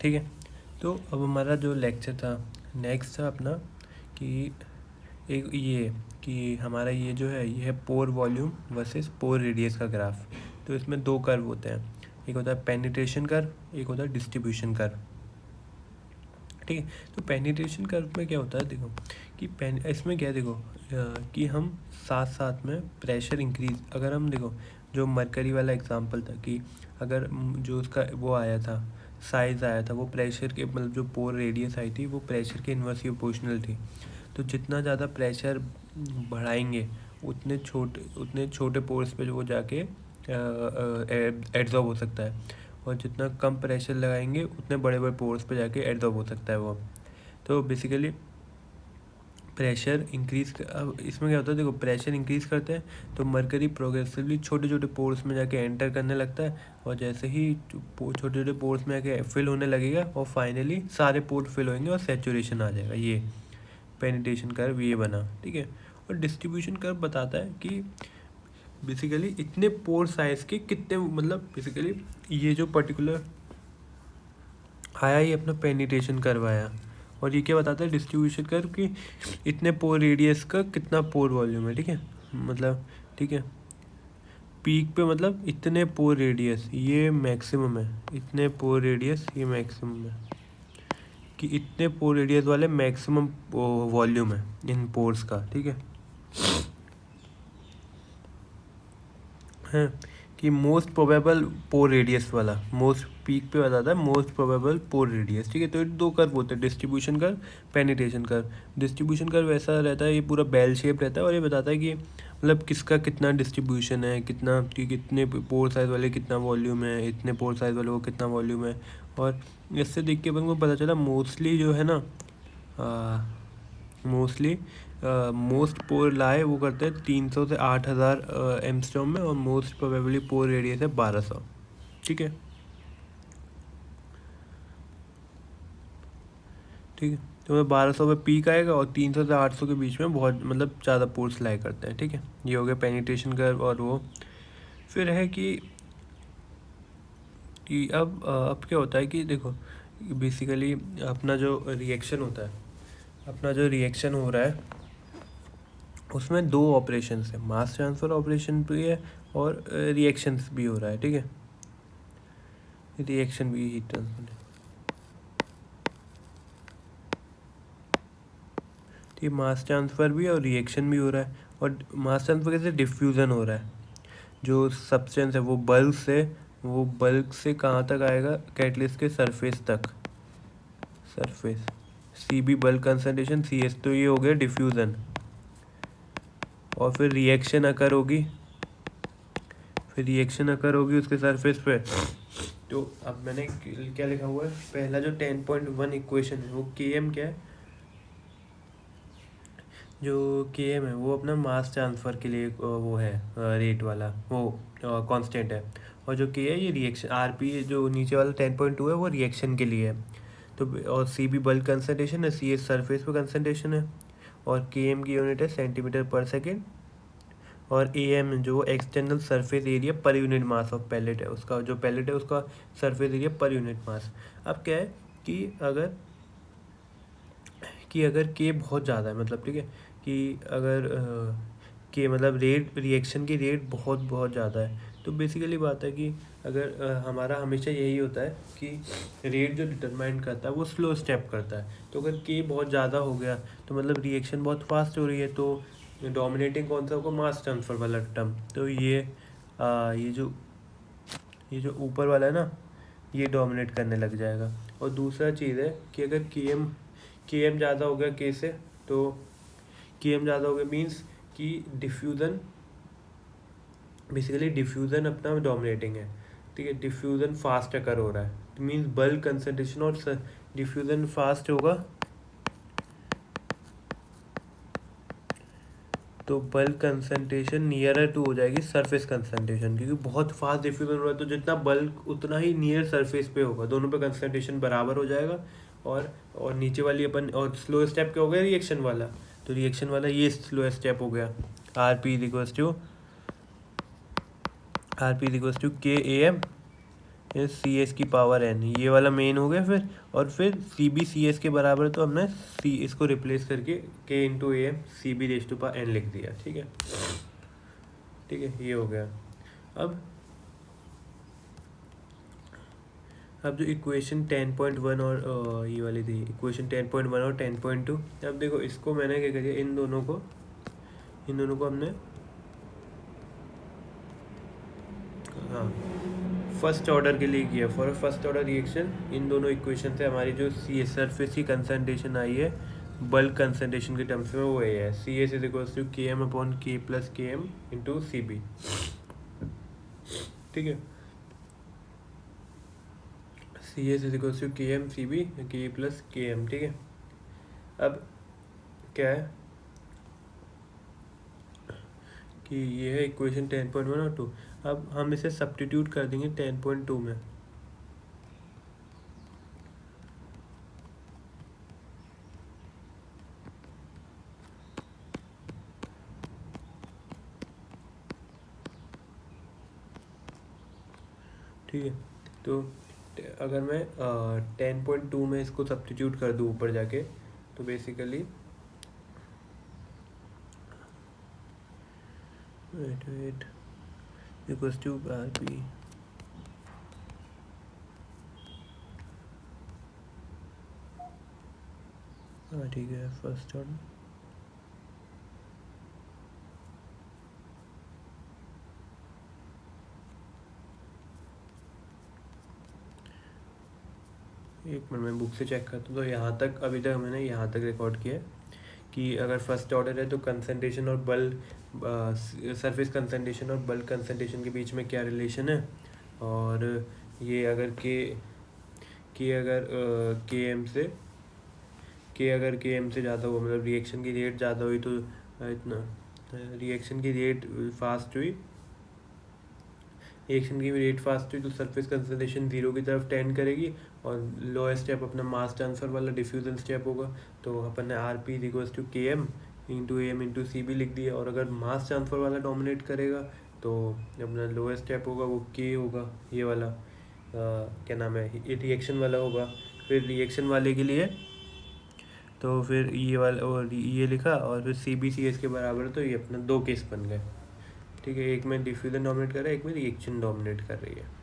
ठीक है। तो अब हमारा जो लेक्चर था नेक्स्ट था अपना कि एक ये कि हमारा ये जो है ये है पोर वॉल्यूम वर्सेस पोर रेडियस का ग्राफ। तो इसमें दो कर्व होते हैं, एक होता है पेनिट्रेशन कर्व, एक होता है डिस्ट्रीब्यूशन कर्व। ठीक है। तो पेनिट्रेशन कर्व में क्या होता है देखो कि इसमें क्या है देखो कि हम साथ साथ में प्रेशर इंक्रीज, अगर हम देखो जो मरकरी वाला एग्जांपल था कि अगर जो उसका वो आया था साइज़ आया था वो प्रेशर के मतलब जो पोर रेडियस आई थी वो प्रेशर के इन्वर्सली प्रोपोर्शनल थी। तो जितना ज़्यादा प्रेशर बढ़ाएंगे उतने छोटे पोर्स पे जो वो जाके एड्जॉर्ब हो सकता है, और जितना कम प्रेशर लगाएंगे उतने बड़े बड़े पोर्स पे जाके एड्जॉर्ब हो सकता है वो। तो बेसिकली प्रेशर इंक्रीज, अब इसमें क्या होता है देखो प्रेशर इंक्रीज करते हैं तो मरकरी प्रोग्रेसिवली छोटे छोटे पोर्स में जाके एंटर करने लगता है, और जैसे ही छोटे छोटे पोर्स में जाके फिल होने लगेगा और फाइनली सारे पोर फिल होंगे और सेचुरेशन आ जाएगा। ये पेनिट्रेशन कर्व ये बना। ठीक है। और डिस्ट्रीब्यूशन कर्व बताता है कि बेसिकली इतने पोर साइज के कितने, मतलब बेसिकली ये जो पर्टिकुलर आया ये अपना पेनिट्रेशन कर्व आया, और ये क्या बताता है डिस्ट्रीब्यूशन कर्व कि इतने पोर रेडियस का कितना पोर वॉल्यूम है। ठीक है, मतलब ठीक है पीक पे मतलब इतने पोर रेडियस ये मैक्सिमम है, इतने पोर रेडियस ये मैक्सिमम है, कि इतने पोर रेडियस वाले मैक्सिमम वॉल्यूम है इन पोर्स का। ठीक है कि मोस्ट प्रोबेबल पोर रेडियस वाला मोस्ट पीक पे बताता है मोस्ट प्रोबेबल पोर रेडियस। ठीक है। तो ये दो कर्व होते हैं, distribution curve, penetration curve. Distribution curve ऐसा रहता है, ये पूरा बेल शेप रहता है और ये बताता है कि मतलब किसका कितना डिस्ट्रीब्यूशन है, कितना कि कितने पोर साइज वाले कितना वॉल्यूम है, इतने पोर साइज वाले को कितना वॉल्यूम है। और इससे देख के अपन को पता चला मोस्टली जो है ना मोस्टली मोस्ट पोर लाए वो करते हैं 300 से 8000 एमस्टॉम में, और मोस्ट प्रोबेबली पोर रेडियस है 1200। ठीक है। ठीक है। तो 1200 पे पीक आएगा और 300 से 800 के बीच में बहुत मतलब ज़्यादा पोर्स लाई करते हैं। ठीक है। ये हो गया पेनिट्रेशन कर्व। और वो फिर है कि अब क्या होता है कि देखो बेसिकली अपना जो रिएक्शन होता है, अपना जो रिएक्शन हो रहा है उसमें दो ऑपरेशन है, मास ट्रांसफ़र ऑपरेशन भी है और रिएक्शंस भी हो रहा है। ठीक है। रिएक्शन भी हीट ट्रांसफर, ठीक है, मास ट्रांसफ़र भी और रिएक्शन भी हो रहा है। और मास ट्रांसफ़र कैसे डिफ्यूज़न हो रहा है, जो सब्सटेंस है वो बल्क से कहाँ तक आएगा, कैटलिस्ट के सरफेस तक, surface C B bulk concentration C S. तो ये हो गया डिफ्यूज़न। और फिर रिएक्शन अकर होगी उसके सरफेस पे। तो अब मैंने क्या लिखा हुआ है, पहला जो 10.1 इक्वेशन है वो के एम क्या है, जो के एम है वो अपना मास ट्रांसफ़र के लिए वो है रेट वाला वो कांस्टेंट है, और जो के है ये रिएक्शन आर पी जो नीचे वाला 10.2 है वो रिएक्शन के लिए है। तो और सी बी बल्क कंसनट्रेशन है, सी एस सरफेस पे कंसनट्रेशन है, और के एम की यूनिट है सेंटीमीटर पर सेकेंड, और ए एम जो external surface area per unit mass of pellet है, उसका जो पैलेट है उसका surface area per unit mass. अब क्या है कि अगर के बहुत ज़्यादा है, मतलब ठीक है कि अगर के मतलब रेट रिएक्शन की रेट बहुत बहुत ज़्यादा है, तो बेसिकली बात है कि अगर हमारा हमेशा यही होता है कि रेट जो डिटरमाइन करता है वो स्लो स्टेप करता है। तो अगर के बहुत ज़्यादा हो गया तो मतलब रिएक्शन बहुत फास्ट हो रही है, तो डोमिनेटिंग कौन सा होगा, मास ट्रांसफ़र वाला टर्म। तो ये जो ऊपर वाला है ना ये डोमिनेट करने लग जाएगा। और दूसरा चीज़ है कि अगर के एम ज़्यादा हो गया के से, तो के एम ज़्यादा हो गया मीन्स कि डिफ्यूज़न अपना डोमिनेटिंग है। ठीक है। डिफ्यूज़न फास्ट अकर हो रहा है मीन्स बल्क कंसनट्रेशन और डिफ्यूज़न फास्ट होगा तो बल्क कंसनट्रेशन नियरर टू हो जाएगी सरफेस कंसनट्रेशन, क्योंकि बहुत फास्ट डिफ्यूजन हो रहा है तो जितना बल्क उतना ही नियर सरफेस पे होगा, दोनों पे कंसनट्रेशन बराबर हो जाएगा। और नीचे वाली अपन और स्लो स्टेप क्या हो गया, रिएक्शन वाला। तो रिएक्शन वाला ये स्लो स्टेप हो गया, आर पी इक्वल्स टू के ए एम सी एस की पावर एन, ये वाला मेन हो गया फिर। और फिर सी बी सी एस के बराबर, तो हमने सी इसको रिप्लेस करके K into A M C B raise to power N लिख दिया। ठीक है, ठीक है, ये हो गया। अब जो इक्वेशन 10.1 और ये वाली थी इक्वेशन 10.1 और 10.2, अब देखो इसको मैंने क्या किया, इन दोनों को हमने, हाँ, फर्स्ट ऑर्डर के लिए किया। फॉर फर्स्ट ऑर्डर रिएक्शन इन दोनों इक्वेशन से हमारी जो सी एस सरफेस की कंसनट्रेशन आई है बल्क कंसनट्रेशन के टर्म्स में, वो ये है C S is equals to K M upon K plus K M into C B. ठीक है, C S is equals to K M C B K plus K M. ठीक है, अब क्या है कि ये है इक्वेशन 10.1 और 2। अब हम इसे सब्स्टिट्यूट कर देंगे 10.2 में। ठीक है, तो अगर मैं 10.2 में इसको सब्स्टिट्यूट कर दूँ ऊपर जाके, तो basically weight equals to R P, हाँ ठीक है, फर्स्ट ऑर्डर एक मिनट में बुक से चेक करता हूँ। तो यहाँ तक अभी तक मैंने यहाँ तक रिकॉर्ड किया है कि अगर फर्स्ट ऑर्डर है तो कंसंट्रेशन और बल्क सरफेस कंसंट्रेशन और बल्क कंसंट्रेशन के बीच में क्या रिलेशन है, और ये अगर अगर के एम से ज़्यादा हुआ, मतलब रिएक्शन की रेट ज़्यादा हुई, तो इतना रिएक्शन की रेट फास्ट हुई तो सरफेस कंसंट्रेशन जीरो की तरफ टेंड करेगी, और लोएस्ट स्टेप अपना मास ट्रांसफ़र वाला डिफ्यूजन स्टेप होगा। तो अपन ने R P equals to K M into M into C B लिख दिया। और अगर मास ट्रांसफ़र वाला डोमिनेट करेगा तो अपना लोएस्ट स्टेप होगा वो के होगा, ये वाला क्या नाम है, रिएक्शन वाला होगा। फिर रिएक्शन वाले के लिए तो फिर ये वाला और ये लिखा, और फिर सी बी सी एस के बराबर, तो ये अपना दो केस बन गए। ठीक है, एक में डिफ्यूजन डोमिनेट कर रहा है, एक में रिएक्शन डोमिनेट कर रही है।